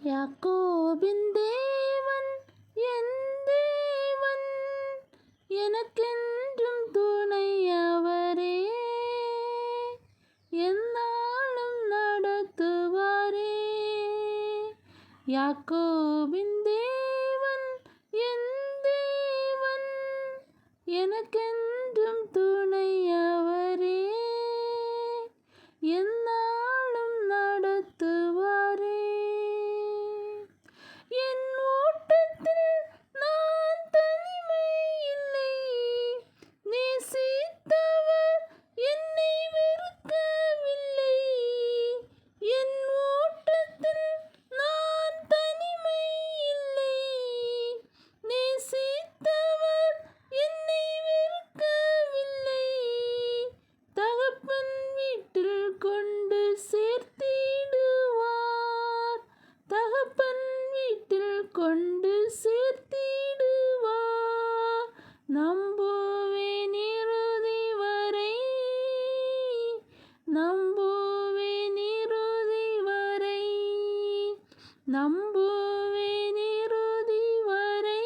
யாக்கோபின் தேவன் என் தேவன், எனக்கென்றும் துணையவரே, எந்நாளும் நடத்துவாரே. யாக்கோபின் தேவன் என் தேவன், எனக்கென்றும் துணையவரே, எந்நாளும் நடத்துவாரே. என் ஓட்டத்தில் நான் தனிமை இல்லை, நேசித்தவர் என்னை வெறுக்கவில்லை. என் ஓட்டத்தில் நான் தனிமை இல்லை, நேசித்தவர் என்னை வெறுக்கவில்லை. தகப்பன் வீட்டில் கொண்டு சேர்த்திடுவார், தகப்பன் வீட்டில் கொண்டு சேர்த்திடுவார். நம்புவேன் இறுதி வரை, நம்புவேன் இறுதி வரை, நம்புவேன் இறுதி வரை,